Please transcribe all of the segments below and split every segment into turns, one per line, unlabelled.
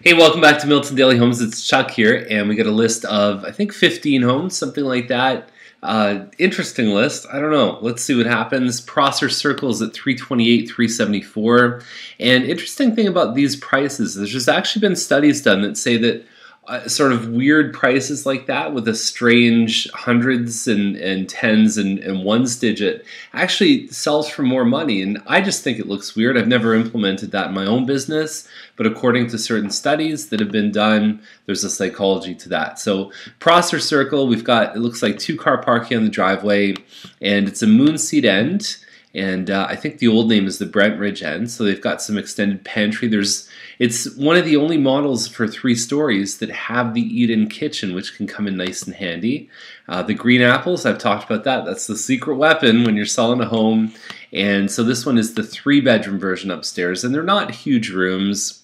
Hey, welcome back to Milton Daily Homes. It's Chuck here, and we got a list of, I think, 15 homes, something like that. Interesting list. I don't know. Let's see what happens. Prosser Circle's at 328, 374. And interesting thing about these prices, there's just actually been studies done that say that sort of weird prices like that with a strange hundreds and tens and ones digit actually sells for more money. And I just think it looks weird. I've never implemented that in my own business, but according to certain studies that have been done, there's a psychology to that. So Prosser Circle, we've got, it looks like 2-car parking on the driveway, and it's a Moonseed end. And I think the old name is the Brent Ridge end, so they've got some extended pantry. It's one of the only models for 3 stories that have the eat-in kitchen, which can come in nice and handy. The green apples, I've talked about that. That's the secret weapon when you're selling a home. And so this one is the 3-bedroom version upstairs, and they're not huge rooms,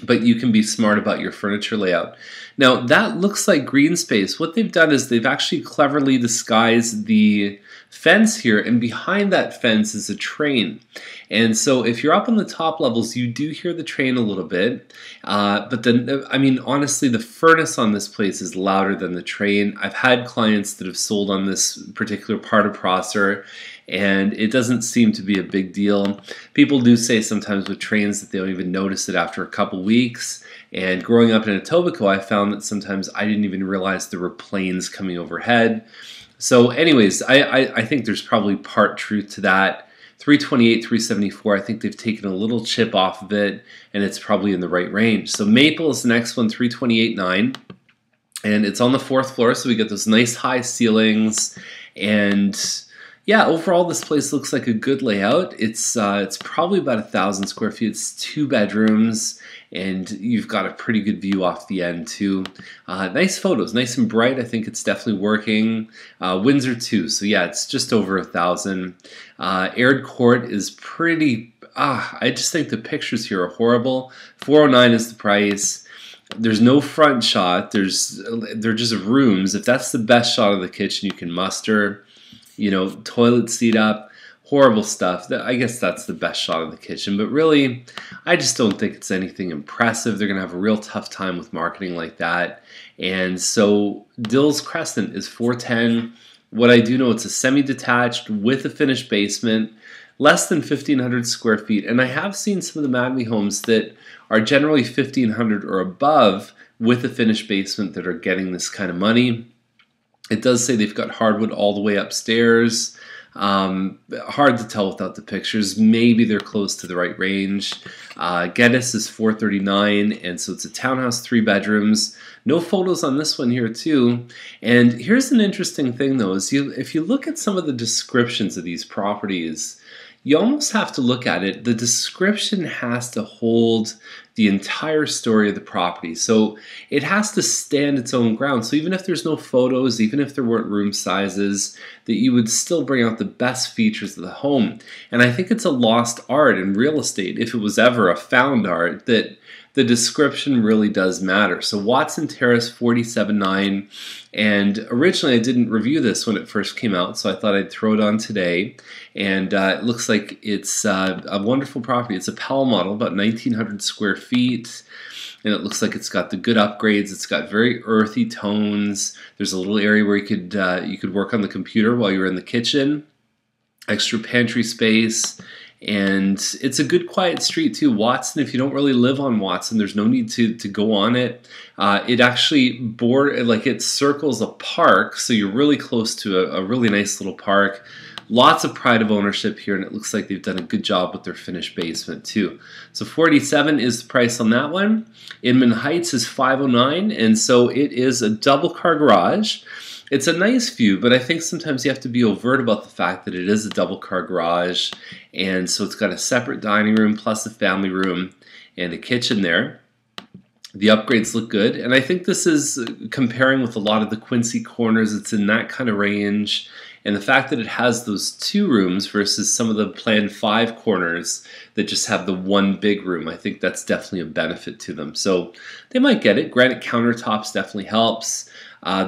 but you can be smart about your furniture layout. Now that looks like green space. What they've done is they've actually cleverly disguised the fence here, and behind that fence is a train. And so if you're up on the top levels, you do hear the train a little bit. But then, I mean, honestly, the furnace on this place is louder than the train. I've had clients that have sold on this particular part of Prosser, and it doesn't seem to be a big deal. People do say sometimes with trains that they don't even notice it after a couple weeks. And growing up in Etobicoke, I found that sometimes I didn't even realize there were planes coming overhead. So anyways, I think there's probably part truth to that. 328, 374, I think they've taken a little chip off of it, and it's probably in the right range. So Maple is the next one, 328.9, and it's on the 4th floor, so we get those nice high ceilings. And yeah, overall this place looks like a good layout. It's probably about 1,000 square feet. It's 2 bedrooms, and you've got a pretty good view off the end too. Nice photos, nice and bright. I think it's definitely working. Windsor too, so yeah, it's just over 1,000. Aird Court is pretty, I just think the pictures here are horrible. 409 is the price. There's no front shot. They're just rooms. If that's the best shot of the kitchen you can muster, you know, toilet seat up, horrible stuff. I guess that's the best shot of the kitchen, but really, I just don't think it's anything impressive. They're going to have a real tough time with marketing like that. And so Dills Crescent is 410. What I do know, it's a semi-detached with a finished basement, less than 1,500 square feet. And I have seen some of the Madley homes that are generally 1,500 or above with a finished basement that are getting this kind of money. It does say they've got hardwood all the way upstairs. Hard to tell without the pictures. Maybe they're close to the right range. Geddes is 439, and so it's a townhouse, 3 bedrooms. No photos on this one here too. And here's an interesting thing though, is if you look at some of the descriptions of these properties, you almost have to look at it. The description has to hold the entire story of the property. So it has to stand its own ground. So even if there's no photos, even if there weren't room sizes, that you would still bring out the best features of the home. And I think it's a lost art in real estate, if it was ever a found art, that the description really does matter. So Watson Terrace 47.9, and originally I didn't review this when it first came out, so I thought I'd throw it on today. And it looks like it's a wonderful property. It's a Pell model, about 1,900 square feet. And it looks like it's got the good upgrades. It's got very earthy tones. There's a little area where you could work on the computer while you're in the kitchen. Extra pantry space. And it's a good quiet street too. Watson, if you don't really live on Watson, there's no need to go on it. It actually it circles a park, so you're really close to a really nice little park. Lots of pride of ownership here, and it looks like they've done a good job with their finished basement too. So 47 is the price on that one. Inman Heights is 509, and so it is a double-car garage. It's a nice view, but I think sometimes you have to be overt about the fact that it is a double-car garage, and so it's got a separate dining room plus a family room and a kitchen there. The upgrades look good, and I think this is comparing with a lot of the Quincy Corners. It's in that kind of range, and the fact that it has those 2 rooms versus some of the planned 5 corners that just have the 1 big room, I think that's definitely a benefit to them. So they might get it. Granite countertops definitely helps.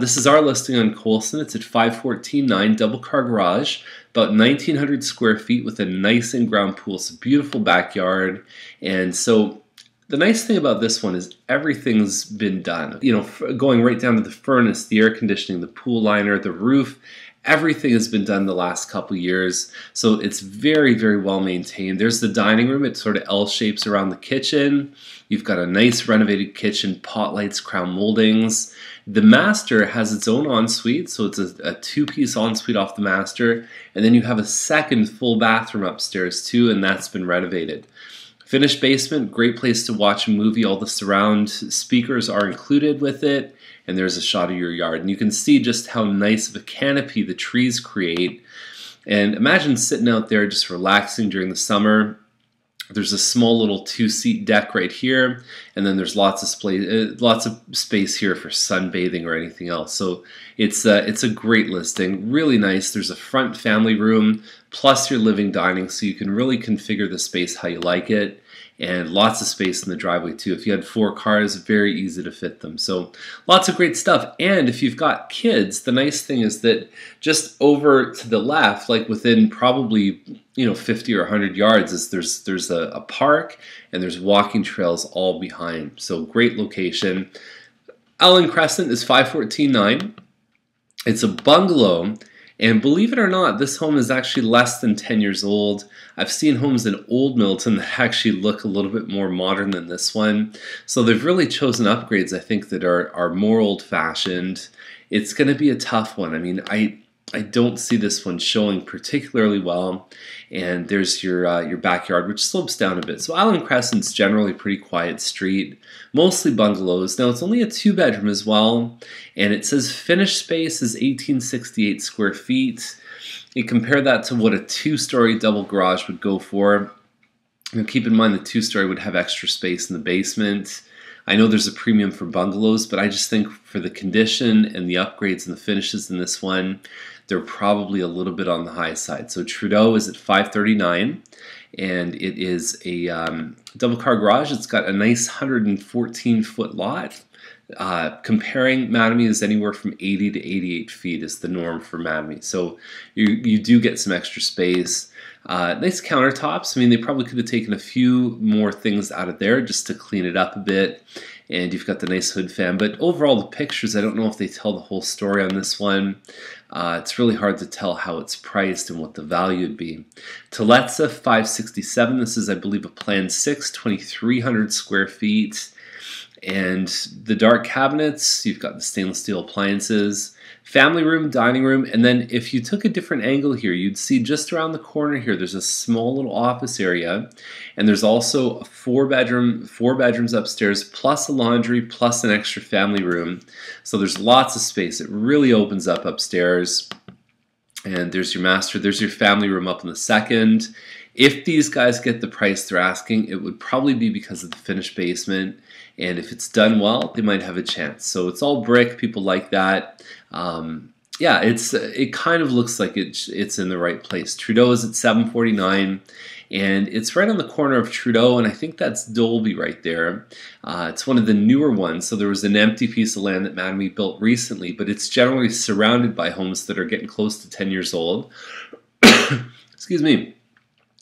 This is our listing on Colson. It's at 514.9, double-car garage, about 1,900 square feet with a nice in-ground pool. It's a beautiful backyard, and so The nice thing about this one is everything's been done. You know, going right down to the furnace, the air conditioning, the pool liner, the roof, everything has been done the last couple years. So it's very, very well maintained. There's the dining room. It sort of L shapes around the kitchen. You've got a nice renovated kitchen, pot lights, crown moldings. The master has its own ensuite, so it's a two-piece ensuite off the master. And then you have a second full bathroom upstairs too, and that's been renovated. Finished basement, great place to watch a movie. All the surround speakers are included with it, and there's a shot of your yard. And you can see just how nice of a canopy the trees create. And imagine sitting out there just relaxing during the summer. There's a small little two-seat deck right here, and then there's lots of space here for sunbathing or anything else. So it's a great listing, really nice. There's a front family room plus your living dining, so you can really configure the space how you like it. And lots of space in the driveway too. If you had 4 cars, very easy to fit them. So lots of great stuff. And if you've got kids, the nice thing is that just over to the left, like within probably 50 or 100 yards, is there's a park and there's walking trails all behind. So great location. Allen Crescent is 514.9. It's a bungalow. And believe it or not, this home is actually less than 10 years old. I've seen homes in Old Milton that actually look a little bit more modern than this one. So they've really chosen upgrades, I think, that are more old-fashioned. It's going to be a tough one. I mean, I don't see this one showing particularly well. And there's your backyard, which slopes down a bit. So Allen Crescent's generally a pretty quiet street, mostly bungalows. Now it's only a 2-bedroom as well, and it says finished space is 1868 square feet. You compare that to what a 2-story double garage would go for. Keep in mind the 2-story would have extra space in the basement. I know there's a premium for bungalows, but I just think for the condition and the upgrades and the finishes in this one, they're probably a little bit on the high side. So Trudeau is at 539, and it is a double car garage. It's got a nice 114-foot lot. Comparing Mattamy is anywhere from 80 to 88 feet is the norm for Mattamy. So you do get some extra space. Nice countertops. I mean, they probably could have taken a few more things out of there just to clean it up a bit. And you've got the nice hood fan. But overall, the pictures, I don't know if they tell the whole story on this one. It's really hard to tell how it's priced and what the value would be. Teletsa, 567. This is, I believe, a Plan 6, 2,300 square feet. And the dark cabinets, you've got the stainless steel appliances, family room, dining room, and then if you took a different angle here, you'd see just around the corner here, there's a small little office area, and there's also a 4 bedrooms upstairs, plus a laundry, plus an extra family room. So there's lots of space. It really opens up upstairs. And there's your master, there's your family room up in the second. If these guys get the price they're asking, it would probably be because of the finished basement. And if it's done well, they might have a chance. So it's all brick. People like that. Yeah, it kind of looks like it's in the right place. Trudeau is at 749, and it's right on the corner of Trudeau, and I think that's Dolby right there. It's one of the newer ones. So there was an empty piece of land that Mattamy built recently, but it's generally surrounded by homes that are getting close to 10 years old. Excuse me.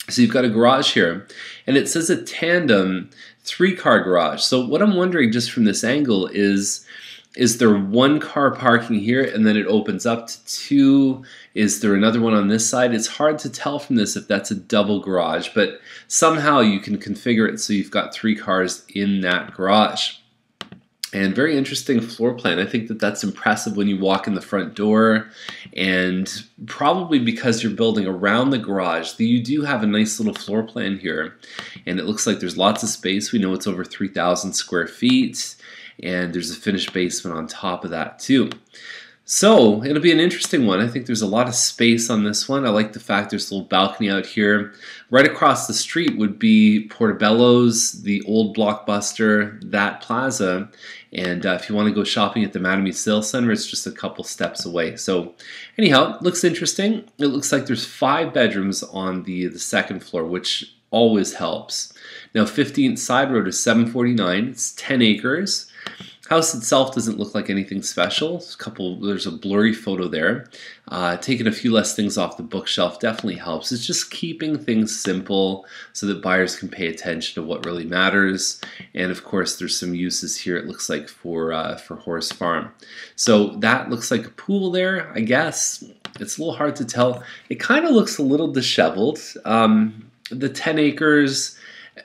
So you've got a garage here, and it says a tandem 3-car garage. So what I'm wondering just from this angle is there 1-car parking here and then it opens up to 2? Is there another one on this side? It's hard to tell from this if that's a double garage, but somehow you can configure it so you've got 3 cars in that garage. And very interesting floor plan. I think that that's impressive when you walk in the front door, and probably because you're building around the garage, you do have a nice little floor plan here, and it looks like there's lots of space. We know it's over 3,000 square feet, and there's a finished basement on top of that too. So it'll be an interesting one. I think there's a lot of space on this one. I like the fact there's a little balcony out here. Right across the street would be Portobello's, the old Blockbuster, that plaza. And if you want to go shopping at the Mattamy Sales Center, it's just a couple steps away. So anyhow, it looks interesting. It looks like there's 5 bedrooms on the second floor, which always helps. Now 15th Side Road is 749. It's 10 acres. House itself doesn't look like anything special. There's a blurry photo there. Taking a few less things off the bookshelf definitely helps. It's just keeping things simple so that buyers can pay attention to what really matters. And of course, there's some uses here, it looks like, for horse farm. So that looks like a pool there, I guess. It's a little hard to tell. It kind of looks a little disheveled. The 10 acres,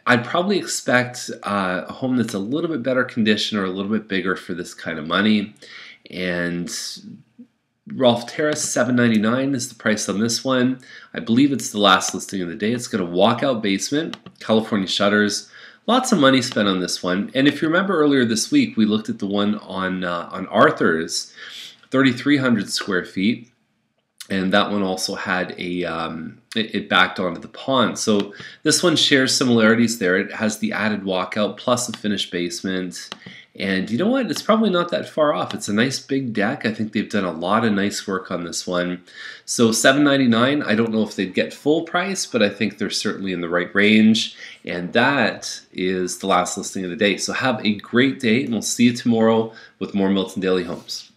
I'd probably expect a home that's a little bit better condition or a little bit bigger for this kind of money. And Rolfe Terrace, $799 is the price on this one. I believe it's the last listing of the day. It's got a walkout basement, California shutters. Lots of money spent on this one. And if you remember earlier this week, we looked at the one on Arthur's, 3,300 square feet. And that one also had it backed onto the pond. So this one shares similarities there. It has the added walkout plus a finished basement. And you know what? It's probably not that far off. It's a nice big deck. I think they've done a lot of nice work on this one. So $799, I don't know if they'd get full price, but I think they're certainly in the right range. And that is the last listing of the day. So have a great day, and we'll see you tomorrow with more Milton Daily Homes.